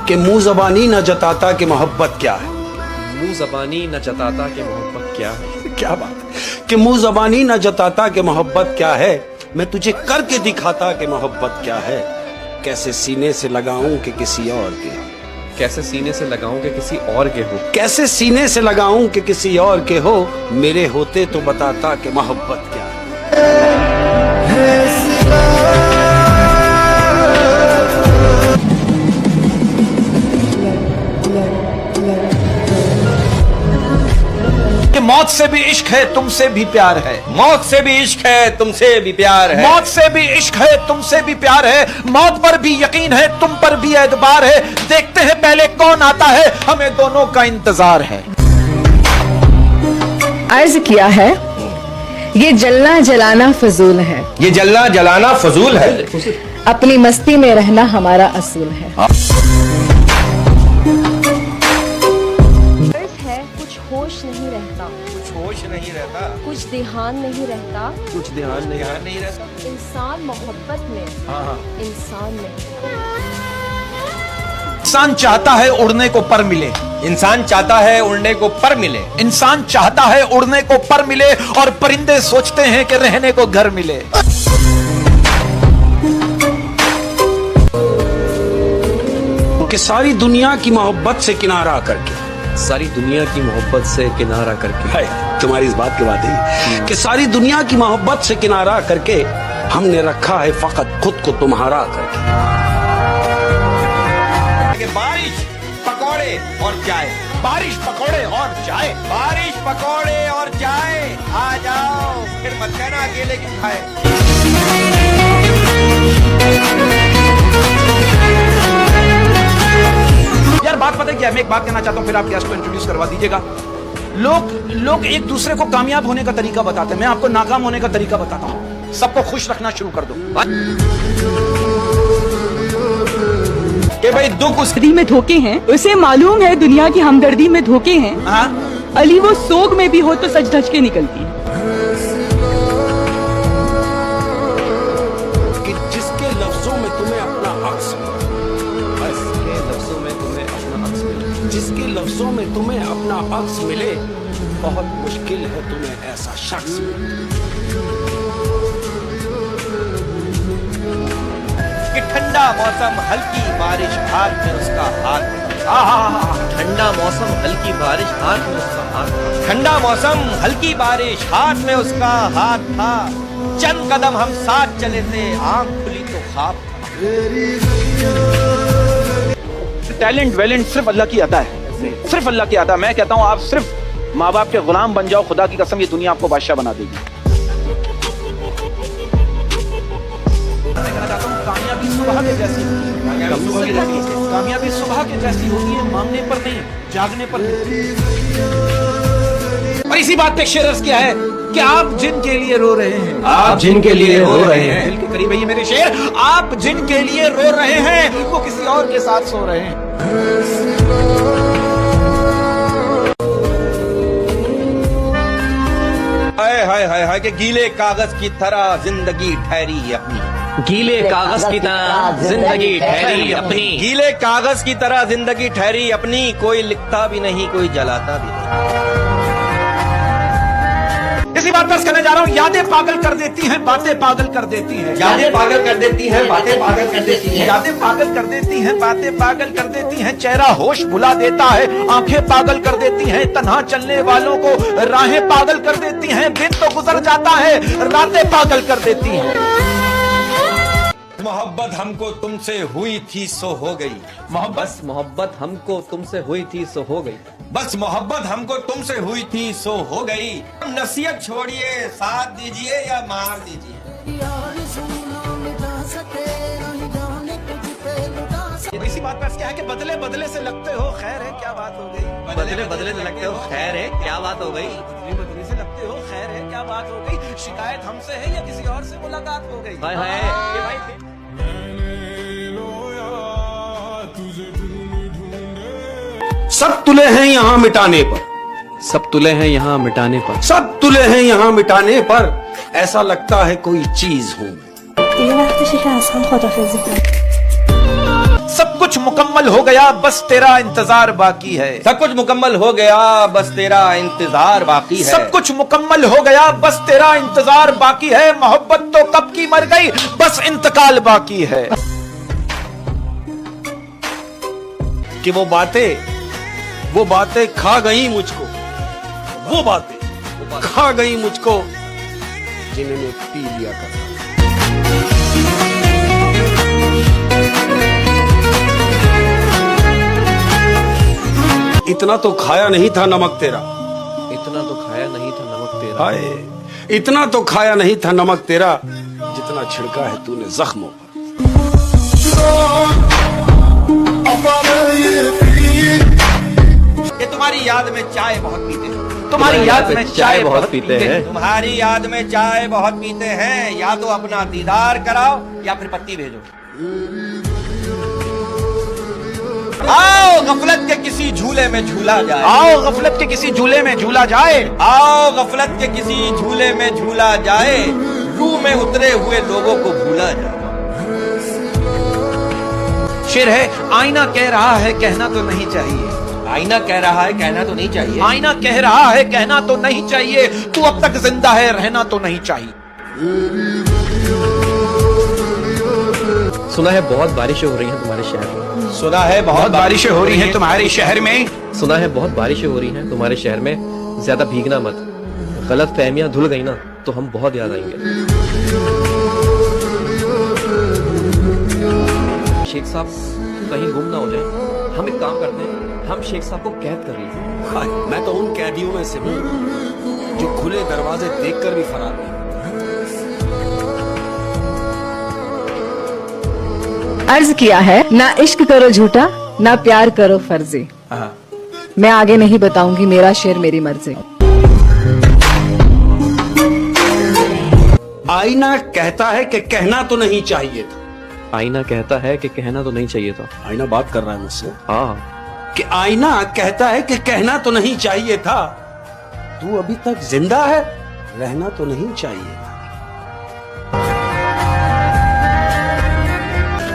कि मुंह ज़बानी न जताता कि मोहब्बत क्या है। मुंह ज़बानी न जताता कि मोहब्बत क्या है। क्या बात है कि मुंह ज़बानी न जताता कि मोहब्बत क्या है, मैं तुझे करके दिखाता कि मोहब्बत क्या है। कैसे सीने से लगाऊं कि किसी और के, कैसे सीने से लगाऊं कि किसी और के हो, कैसे सीने से लगाऊं कि किसी और के हो, मेरे होते तो बताता कि मोहब्बत क्या है। कि मौत से भी इश्क है तुमसे भी प्यार है, मौत से भी इश्क है तुमसे भी प्यार है, मौत से भी इश्क है तुमसे भी प्यार है, मौत पर भी यकीन है तुम पर भी एतबार है, देखते हैं पहले कौन आता है, हमें दोनों का इंतजार है। अर्ज किया है ये जलना जलाना फजूल है, ये जलना जलाना फजूल है, अपनी मस्ती में रहना हमारा असूल है। कुछ होश नहीं रहता, कुछ होश नहीं रहता, कुछ ध्यान नहीं रहता, कुछ ध्यान नहीं रहता। इंसान मोहब्बत में इंसान नहीं। इंसान चाहता है उड़ने को पर मिले, इंसान चाहता है उड़ने को पर मिले, इंसान चाहता है उड़ने को पर मिले, और परिंदे सोचते हैं कि रहने को घर मिले। कि सारी दुनिया की मोहब्बत से किनारा करके, सारी दुनिया की मोहब्बत से किनारा करके, हाय तुम्हारी इस बात की बात है कि सारी दुनिया की मोहब्बत से किनारा करके हमने रखा है फकत खुद को तुम्हारा करके। कि बारिश पकौड़े और चाय, बारिश पकोड़े और चाय, बारिश पकौड़े और चाय, आ जाओ फिर मत कहना अकेले क्यों खाए। यार बात पता है क्या, मैं एक बात कहना चाहता हूँ, फिर आप गेस्ट को इंट्रोड्यूस करवा दीजिएगा। लोग एक दूसरे को कामयाब होने का तरीका बताते हैं, मैं आपको नाकाम होने का तरीका बताता हूँ। सबको खुश रखना शुरू कर दो कि भाई दुख उस दर्दी में धोखे हैं, उसे मालूम है दुनिया की हमदर्दी में धोखे हैं। हाँ? अली वो सोग में भी हो तो सच धज के निकलती है। कि जिसके लफ्जों में तुम्हें अपना अक्स मिले, के लफ्जों में तुम्हें अपना अक्स मिले, जिसके लफ्जों में तुम्हें अपना अक्स मिले, बहुत मुश्किल है तुम्हें ऐसा शख्स मिले। कि ठंडा मौसम हल्की बारिश हाथ में उसका हाथ, ठंडा मौसम हल्की बारिश हाथ में उसका हाथ था, ठंडा मौसम हल्की बारिश हाथ में उसका हाथ था, चंद कदम हम साथ चले थे आंख खुली तो ख्वाब था। टैलेंट वैलेंट सिर्फ अल्लाह की अता है, सिर्फ अल्लाह की अता। मैं कहता हूँ आप सिर्फ माँ बाप के गुलाम बन जाओ, खुदा की कसम ये दुनिया आपको बादशाह बना देगी। कामयाबी सुबह के जैसी होती है, कामयाबी सुबह के जैसी होती है, मांगने पर नहीं जागने पर नहीं। और इसी बात पे शेर अर्ज किया है कि आप जिनके लिए रो रहे हैं, आप जिनके लिए रो रहे हैं, दिल के करीब है ये मेरे शेर, आप जिनके लिए रो रहे हैं वो किसी और के साथ सो रहे हैं। हाय हाय हाय हाय कि गीले कागज की तरह जिंदगी ठहरी अपनी, गीले कागज की तरह जिंदगी ठहरी अपनी, गीले कागज की तरह जिंदगी ठहरी अपनी, कोई लिखता भी नहीं कोई जलाता भी नहीं। इसी बात पर करने जा रहा हूँ, यादें पागल कर देती हैं, बातें पागल कर देती हैं, यादें पागल कर देती हैं, बातें पागल कर देती हैं, यादें पागल कर देती हैं, बातें पागल कर देती हैं, चेहरा होश भुला देता है, आंखें पागल कर देती हैं, तन्हा चलने वालों को राहें पागल कर देती हैं, दिन तो गुजर जाता है रातें पागल कर देती हैं। मोहब्बत हमको तुमसे हुई थी सो हो गई, बस मोहब्बत हमको तुमसे हुई थी सो हो गई, बस मोहब्बत हमको तुमसे हुई थी सो हो गई। नसीहत छोड़िए, साथ दीजिए या मार दीजिए। इसी बात पर क्या है कि बदले बदले से लगते हो, खैर है क्या बात हो गई, बदले बदले से लगते हो, खैर है क्या बात हो गई, बदले बदले से लगते हो, खैर है क्या बात हो गई, शिकायत हमसे है या किसी और से मुलाकात हो गई। हाय हाय ये भाई सब तुले हैं यहाँ मिटाने पर, सब तुले हैं यहाँ मिटाने पर, सब तुले हैं यहाँ मिटाने पर, ऐसा लगता है कोई चीज हूँ। सब कुछ मुकम्मल हो गया, बस तेरा इंतजार बाकी है। सब कुछ मुकम्मल हो गया, बस तेरा इंतजार बाकी है। सब कुछ मुकम्मल हो गया, बस तेरा इंतजार बाकी है। मोहब्बत तो कब की मर गई, बस इंतकाल बाकी है। कि वो बातें खा गई मुझको, वो बातें खा गई मुझको जिन्हें मैं पी लिया करता। इतना तो खाया नहीं था नमक तेरा, इतना तो खाया नहीं था नमक तेरा, हाय इतना तो खाया नहीं था नमक तेरा, जितना छिड़का है तूने जख्मों पर। ये तुम्हारी याद में चाय बहुत पीते हैं, तुम्हारी याद में चाय बहुत पीते हैं, तुम्हारी याद में चाय बहुत पीते हैं। या तो अपना दीदार कराओ या फिर पत्ती भेजो। आओ गफलत के किसी झूले में झूला जाए, आओ गफलत के किसी झूले में झूला जाए, आओ गफलत के किसी झूले में झूला जाए, रूह में उतरे हुए लोगों को भूला जाए। शेर है, आईना कह रहा है कहना तो नहीं चाहिए, आईना कह रहा है कहना तो नहीं चाहिए, आईना कह रहा है कहना तो नहीं चाहिए, तू अब तक जिंदा है रहना तो नहीं चाहिए। सुना है बहुत बारिशें हो रही हैं तुम्हारे शहर में, सुना है बहुत बारिशें हो रही हैं तुम्हारे शहर में, सुना है बहुत बारिशें हो रही हैं तुम्हारे शहर में, ज्यादा भीगना मत, गलत फहमियां धुल गई ना तो हम बहुत याद आएंगे। शेख साहब कहीं गुम ना हो जाए, हम एक काम करते हैं, हम शेख साहब को कैद कर लीजिए। हाय, मैं तो उन कैदियों में से हूँ जो खुले दरवाजे देखकर भी फरार नहीं। अर्ज किया है, ना इश्क करो झूठा, ना प्यार करो फर्जी। मैं आगे नहीं बताऊंगी, मेरा शेर मेरी मर्जी। आईना कहता है कि कहना तो नहीं चाहिए था, आईना कहता है कि कहना तो नहीं चाहिए था। आईना बात कर रहा है मुझसे हाँ, कि आईना कहता है कि कहना तो नहीं चाहिए था, तू अभी तक जिंदा है रहना तो नहीं चाहिए था।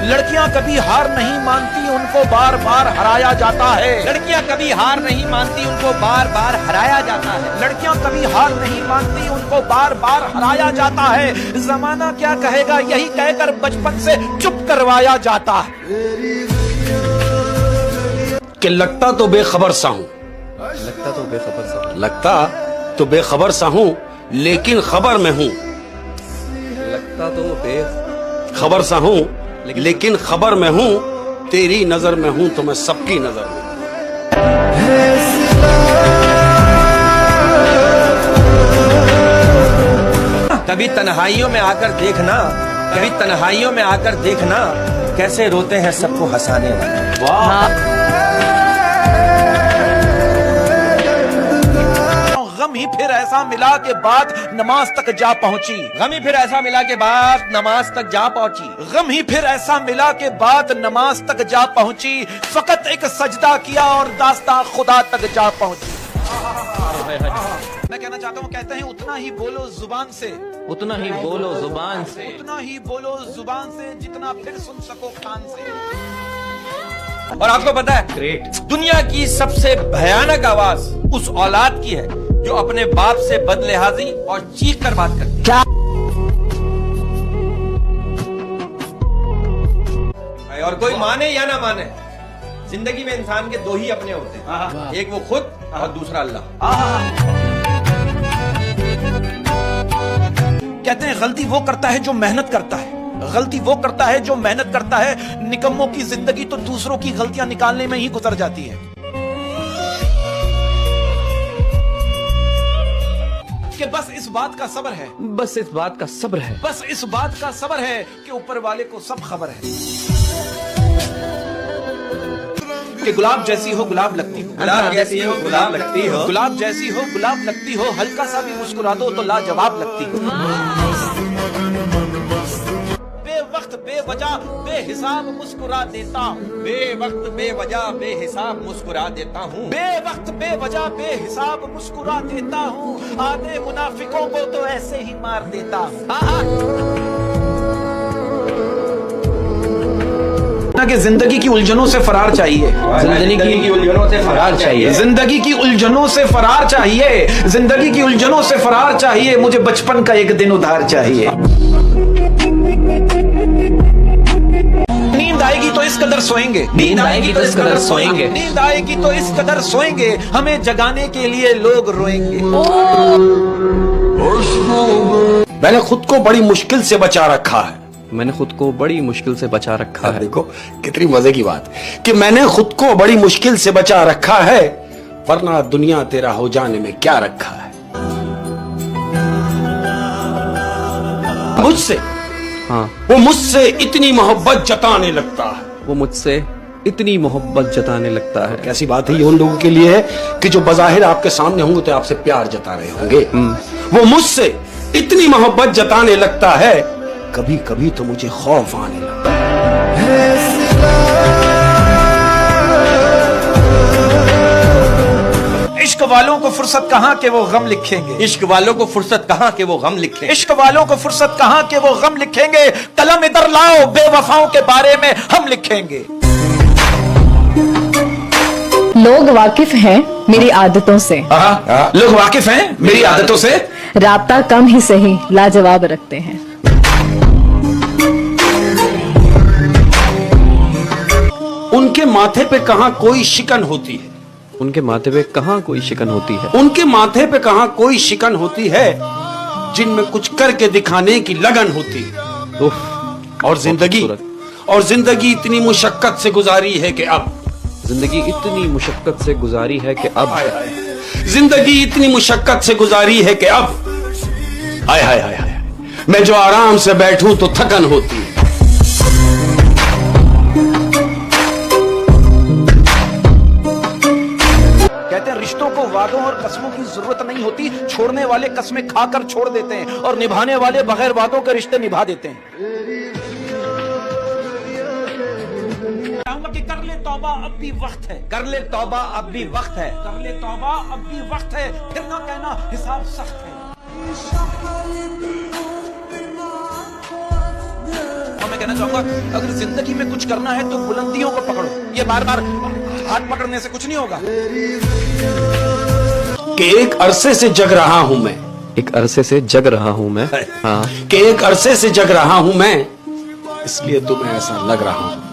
लड़कियां कभी हार नहीं मानती, उनको बार बार हराया जाता है। लड़कियां कभी हार नहीं मानती, उनको बार बार हराया जाता है। लड़कियां कभी हार नहीं मानती, उनको बार बार हराया जाता है। जमाना क्या कहेगा यही कहकर बचपन से चुप करवाया जाता है। कि लगता तो बेखबर सा हूं, लगता तो बेखबर सा, लगता तो बेखबर सा हूं लेकिन खबर में हूं, लगता तो खबर सा हूं लेकिन खबर में हूं, तेरी नजर में हूं तो मैं सबकी नजर में। कभी तन्हाइयों में आकर देखना, कभी तन्हाइयों में आकर देखना, कैसे रोते हैं सबको हंसाने वाले। वाह, गम ही फिर ऐसा मिला के बाद नमाज तक जा पहुंची, गम ही फिर ऐसा मिला के बाद नमाज तक जा पहुंची, गम ही फिर ऐसा मिला के बाद नमाज तक जा पहुंची, फकत एक सजदा किया और दास्तां खुदा तक जा पहुंची। मैं कहना चाहता हूँ, कहते हैं उतना ही बोलो जुबान से, उतना ही बोलो जुबान से, उतना ही बोलो जुबान से जितना फिर सुन सको कान से। और आपको पता है, ग्रेट, दुनिया की सबसे भयानक आवाज उस औलाद की है जो अपने बाप से बदलिहाजी और चीख कर बात करती है। और कोई माने या ना माने, जिंदगी में इंसान के दो ही अपने होते हैं, एक वो खुद और दूसरा अल्लाह। कहते हैं गलती वो करता है जो मेहनत करता है, गलती वो करता है जो मेहनत करता है। निकम्मों की जिंदगी तो दूसरों की गलतियां निकालने में ही गुजर जाती है। कि बस इस बात का सब्र है, बस इस बात का सब्र है, बस इस बात का सब्र है कि ऊपर वाले को सब खबर है। कि गुलाब जैसी हो गुलाब लगती हो, गुलाब जैसी हो गुलाब लगती हो, गुलाब जैसी हो गुलाब लगती हो, हल्का सा भी मुस्कुरा दो तो लाजवाब लगती हो। बेवक्त बेवजह बेहिसाब मुस्कुरा देता हूँ, बेवक्त बेवजह बेहिसाब मुस्कुरा देता हूँ, बेवक्त बेवजह बेहिसाब मुस्कुरा देता हूँ, आधे मुनाफिकों को तो ऐसे ही मार देता हूँ। कि जिंदगी की उलझनों से फरार चाहिए, जिंदगी की उलझनों से फरार चाहिए, जिंदगी की उलझनों से फरार चाहिए, जिंदगी की उलझनों से फरार चाहिए, मुझे बचपन का एक दिन उधार चाहिए। नींद आएगी तो इस कदर सोएंगे, नींद आएगी तो इस कदर सोएंगे, नींद आएगी तो इस कदर सोएंगे, हमें जगाने के लिए लोग रोएंगे। मैंने खुद को बड़ी मुश्किल से बचा रखा है। मैंने खुद को बड़ी मुश्किल से बचा रखा है। देखो कितनी मजे की बात कि मैंने खुद को बड़ी मुश्किल से बचा रखा है, वरना दुनिया तेरा हो जाने में क्या रखा है। मुझसे, हाँ, वो मुझसे इतनी मोहब्बत जताने लगता है। वो मुझसे इतनी मोहब्बत जताने लगता है। कैसी बात है ये उन लोगों के लिए है कि जो बज़ाहिर आपके सामने होंगे तो आपसे प्यार जता रहे होंगे। वो मुझसे इतनी मोहब्बत जताने लगता है, कभी कभी तो मुझे खौफ आने लगता है। इश्क वालों को फुर्सत कहाँ के वो गम लिखेंगे, इश्क वालों को फुर्सत कहाँ के वो गम लिखें, इश्क वालों को फुर्सत कहाँ के वो गम लिखेंगे। कलम इधर लाओ, बेवफाओं के बारे में हम लिखेंगे। लोग वाकिफ हैं मेरी आदतों से, लोग वाकिफ हैं मेरी आदतों से, राब्ता कम ही सही लाजवाब रखते हैं। उनके माथे पे कहाँ कोई शिकन होती है, उनके माथे पे कहाँ कोई शिकन होती है, उनके माथे पे कहाँ कोई शिकन होती है, जिनमें कुछ करके दिखाने की लगन होती है। उफ, और जिंदगी इतनी मुशक्कत से गुजारी है कि अब, जिंदगी इतनी मुशक्कत से गुजारी है कि अब, जिंदगी इतनी मुशक्कत से गुजारी है कि अब, हाय हाय हाय हाय, मैं जो आराम से बैठूं तो थकन होती है। कहते हैं रिश्तों को वादों और कस्मों की जरूरत नहीं होती, छोड़ने वाले कस्में खाकर छोड़ देते हैं और निभाने वाले बगैर वादों के रिश्ते निभा देते हैं। कि कर ले तौबा अब भी वक्त है, कर ले तौबा अब भी वक्त है, कर ले तौबा अब भी वक्त है, फिर ना कहना हिसाब सख्त है। और मैं कहना चाहूंगा अगर जिंदगी में कुछ करना है तो बुलंदियों को पकड़ो, ये बार बार हाथ पकड़ने से कुछ नहीं होगा। कि एक अरसे से जग रहा हूं मैं, एक अरसे से जग रहा हूं मैं, हाँ, कि एक अरसे से जग रहा हूं मैं, इसलिए तुम्हें ऐसा लग रहा हूं।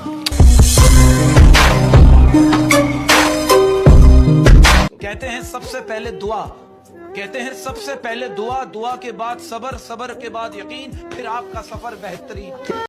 कहते हैं सबसे पहले दुआ, कहते हैं सबसे पहले दुआ, दुआ के बाद सबर, सबर के बाद यकीन, फिर आपका सफर बेहतरीन।